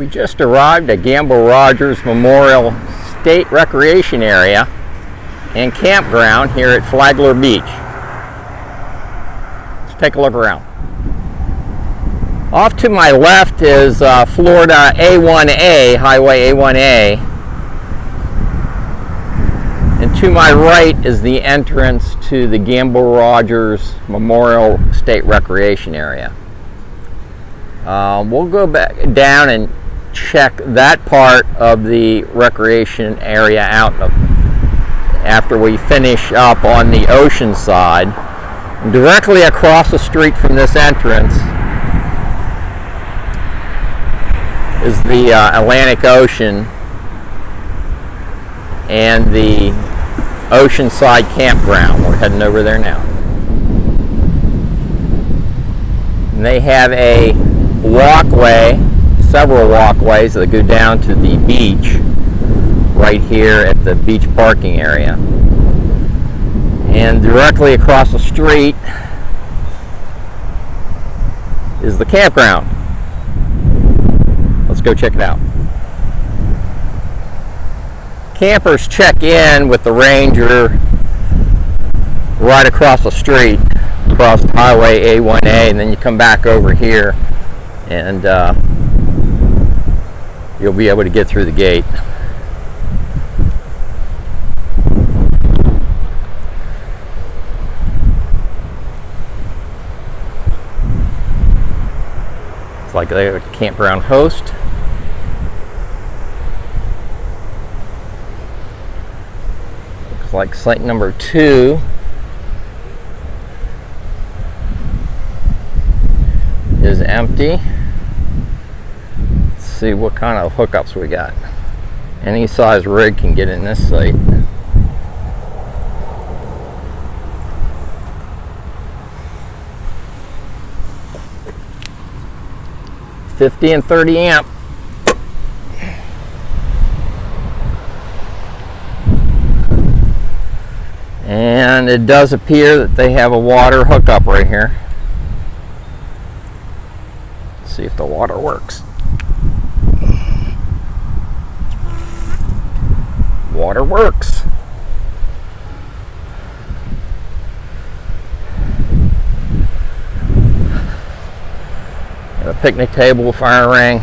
We just arrived at Gamble Rogers Memorial State Recreation Area and Campground here at Flagler Beach. Let's take a look around. Off to my left is Florida A1A, Highway A1A. And to my right is the entrance to the Gamble Rogers Memorial State Recreation Area. We'll go back down and check that part of the recreation area out after we finish up on the ocean side. Directly across the street from this entrance is the Atlantic Ocean and the Oceanside Campground. We're heading over there now. And they have a walkway, several walkways that go down to the beach right here at the beach parking area. And directly across the street is the campground. Let's go check it out. Campers check in with the ranger right across the street, across Highway A1A, and then you come back over here and you'll be able to get through the gate. It's like they're a campground host. Looks like site number 2 is empty. Let's see what kind of hookups we got. Any size rig can get in this site. $50 and $30 amp. And it does appear that they have a water hookup right here. Let's see if the water works. Water works. Got a picnic table, fire ring.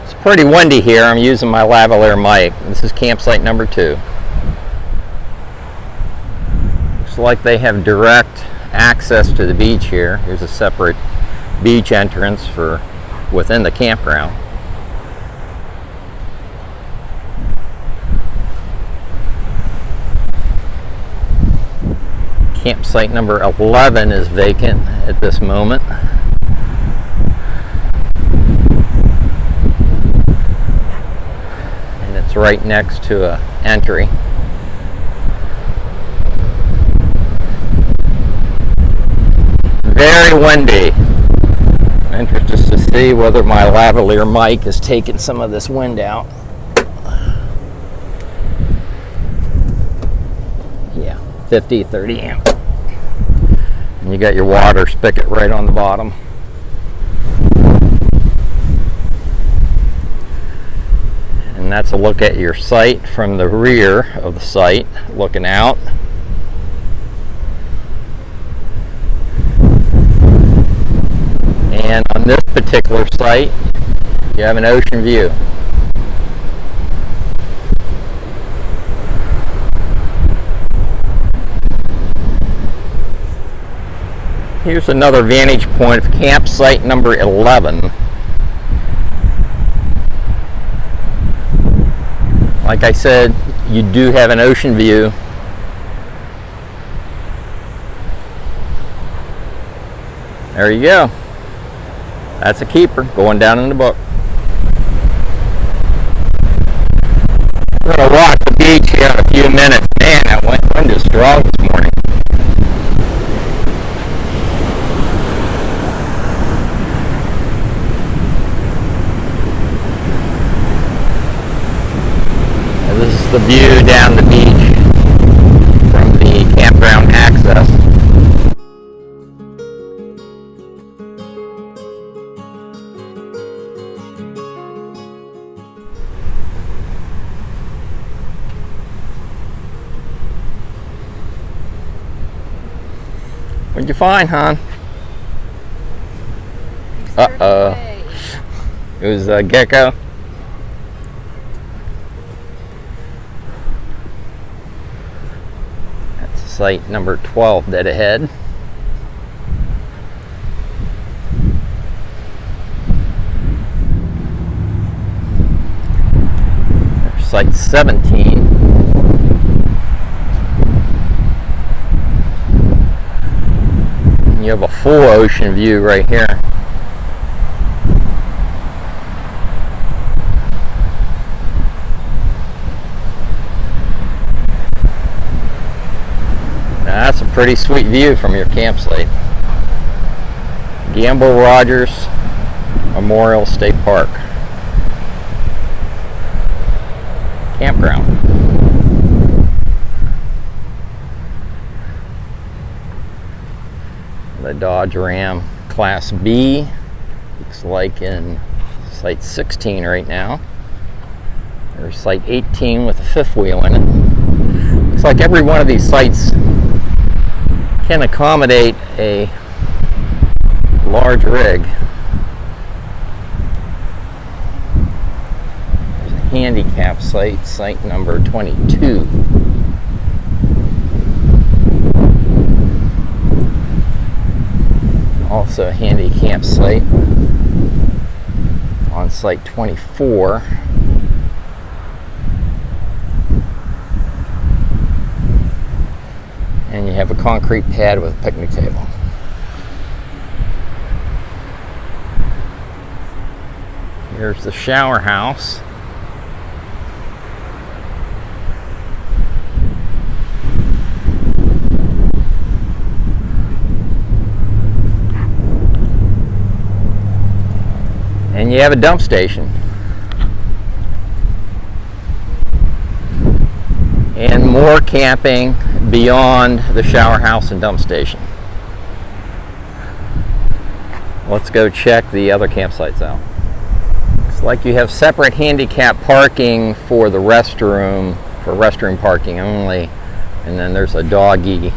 It's pretty windy here. I'm using my lavalier mic. This is campsite number 2. Looks like they have direct access to the beach here. Here's a separate beach entrance for within the campground. Campsite number 11 is vacant at this moment. And it's right next to an entry. Very windy. I'm interested to see whether my lavalier mic is taking some of this wind out. Yeah, 50, 30 amp. And you got your water spigot right on the bottom. And that's a look at your site from the rear of the site, looking out. And on this particular site, you have an ocean view. Here's another vantage point of campsite number 11. Like I said, you do have an ocean view. There you go. That's a keeper going down in the book. We're going to walk the beach here in a few minutes. Man, that wind is strong this morning. And this is the view down the beach from the campground access. What'd you find, hon? It was a gecko. That's site number 12 dead ahead. There's site 17. You have a full ocean view right here. Now that's a pretty sweet view from your campsite. Gamble Rogers Memorial State Park. Campground. The Dodge Ram Class B, looks like in site 16 right now. There's site 18 with a fifth wheel in it. Looks like every one of these sites can accommodate a large rig. There's a handicap site, site number 22. Also a handicap site on site 24. And you have a concrete pad with a picnic table. Here's the shower house. And you have a dump station. And more camping beyond the shower house and dump station. Let's go check the other campsites out. Looks like you have separate handicap parking for the restroom, for restroom parking only. And then there's a doggy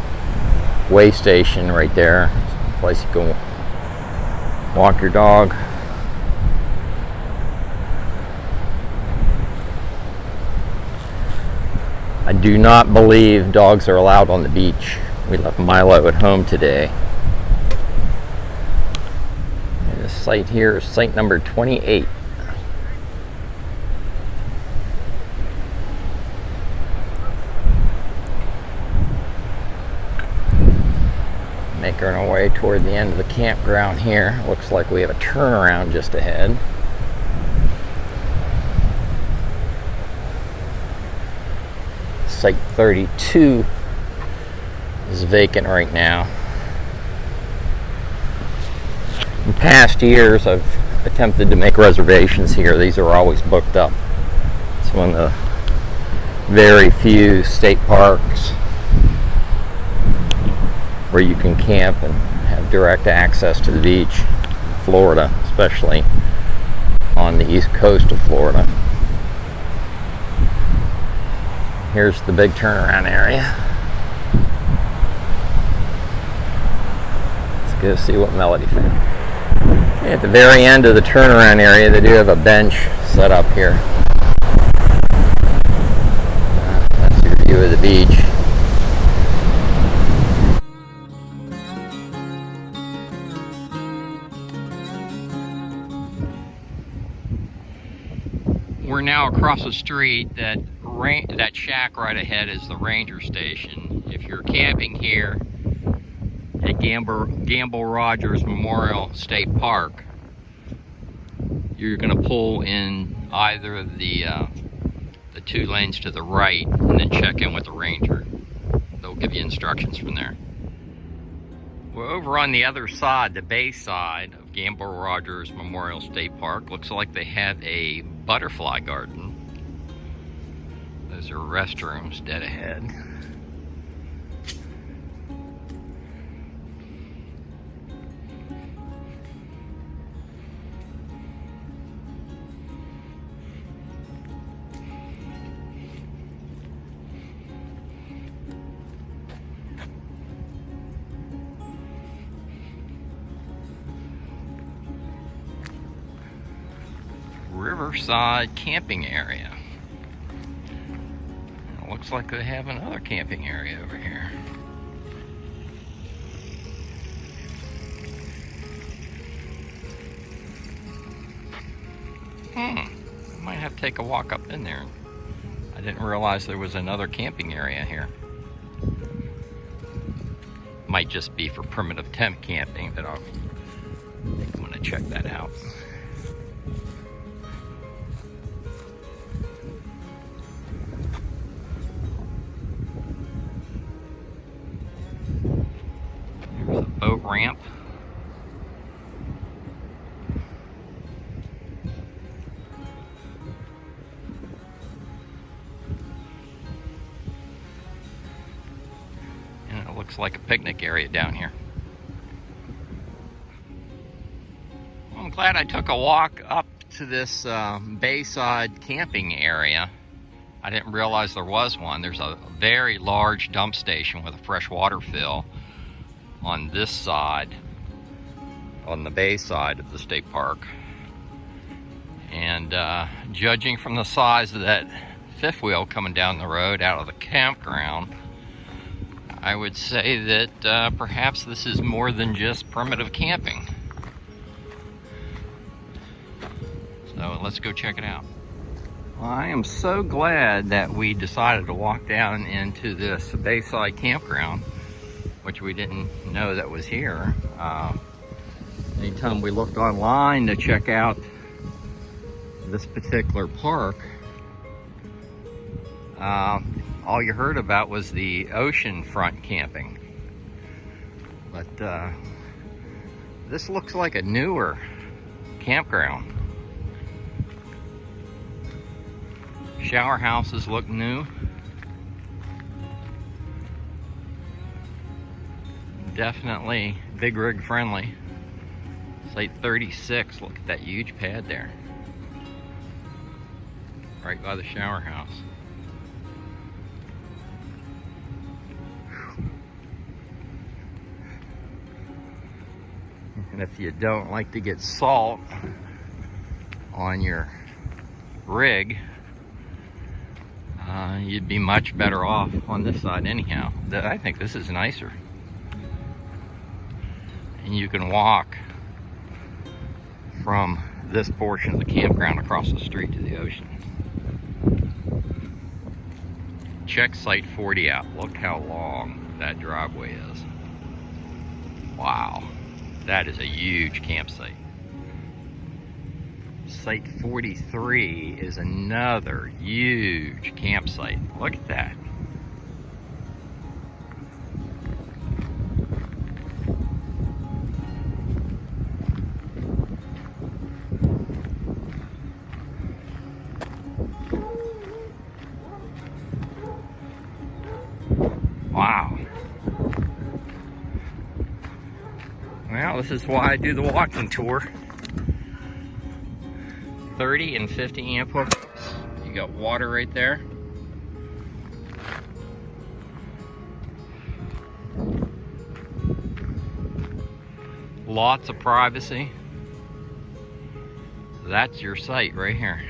way station right there. It's a place you can walk your dog. I do not believe dogs are allowed on the beach. We left Milo at home today. And this site here is site number 28. Making our way toward the end of the campground here. Looks like we have a turnaround just ahead. Site 32 is vacant right now. In past years, I've attempted to make reservations here. These are always booked up. It's one of the very few state parks where you can camp and have direct access to the beach. Florida, especially on the east coast of Florida. Here's the big turnaround area. Let's go see what Melody found. At the very end of the turnaround area, they do have a bench set up here. That's your view of the beach. We're now across the street. That shack right ahead is the ranger station. If you're camping here at Gamble Rogers Memorial State Park, you're going to pull in either of the 2 lanes to the right and then check in with the ranger. They'll give you instructions from there. We're over on the other side, the bay side of Gamble Rogers Memorial State Park. Looks like they have a butterfly garden. Those are restrooms dead ahead. riverside camping area. It looks like they have another camping area over here. I might have to take a walk up in there. I didn't realize there was another camping area here. Might just be for primitive tent camping, but I think I'm gonna check that out. There's a boat ramp. Looks like a picnic area down here. Well, I'm glad I took a walk up to this bayside camping area. I didn't realize there was one. There's a very large dump station with a fresh water fill on this side, on the bay side of the state park. And judging from the size of that fifth wheel coming down the road out of the campground, I would say that perhaps this is more than just primitive camping. So let's go check it out. Well, I am so glad that we decided to walk down into this bayside campground, which we didn't know that was here. Anytime we looked online to check out this particular park, all you heard about was the ocean front camping. But this looks like a newer campground. Shower houses look new. Definitely big rig friendly. Site 36, look at that huge pad there. Right by the shower house. And if you don't like to get salt on your rig, you'd be much better off on this side anyhow. I think this is nicer. And you can walk from this portion of the campground across the street to the ocean. Check Site 40 out. Look how long that driveway is. Wow. That is a huge campsite. Site 43 is another huge campsite. Look at that. Wow. Well, this is why I do the walking tour. 30 and 50 amp hooks. You got water right there. Lots of privacy. That's your site right here.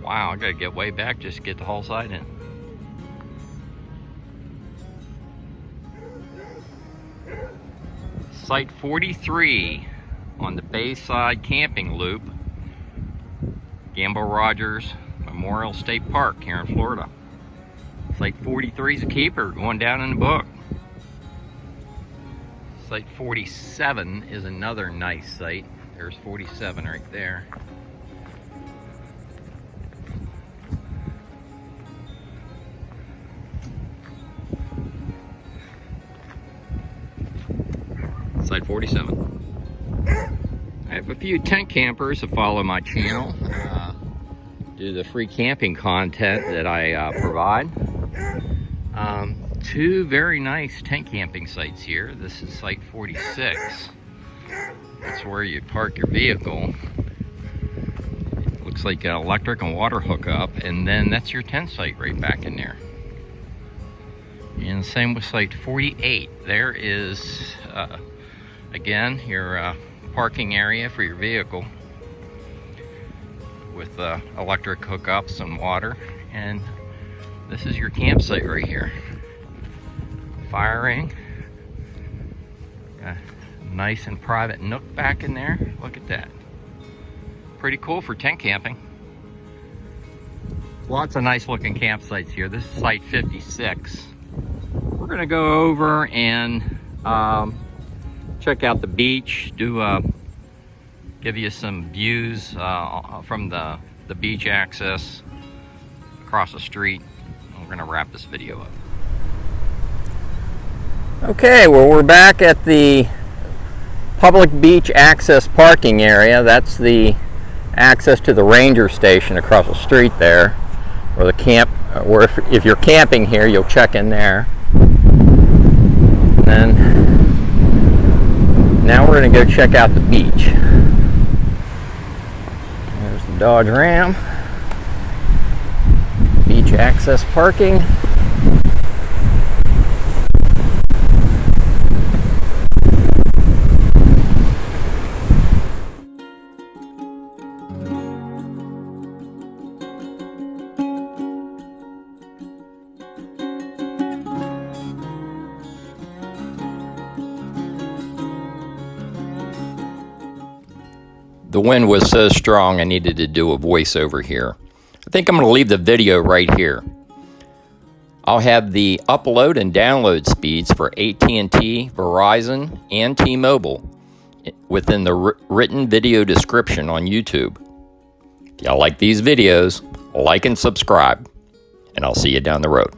Wow, I gotta get way back just to get the whole site in. Site 43 on the Bayside Camping Loop, Gamble Rogers Memorial State Park here in Florida. Site 43 is a keeper, going down in the book. Site 47 is another nice site. There's 47 right there. Site 47. I have a few tent campers that follow my channel, do the free camping content that I provide. Two very nice tent camping sites here. This is Site 46. That's where you park your vehicle. Looks like an electric and water hookup, and then that's your tent site right back in there. And same with site 48. There is, again, your parking area for your vehicle with electric hookups and water. And this is your campsite right here. Fire ring. Nice and private nook back in there. Look at that. Pretty cool for tent camping. Lots of nice looking campsites here. This is site 56. We're gonna go over and check out the beach, give you some views from the beach access across the street. We're gonna wrap this video up. Okay, well, we're back at the public beach access parking area. That's the access to the ranger station across the street there, or the camp, or if you're camping here, you'll check in there. And then now we're going to go check out the beach. There's the Dodge Ram. Beach access parking. The wind was so strong I needed to do a voiceover here. I think I'm going to leave the video right here. I'll have the upload and download speeds for AT&T, Verizon, and T-Mobile within the written video description on YouTube. If y'all like these videos, like and subscribe, and I'll see you down the road.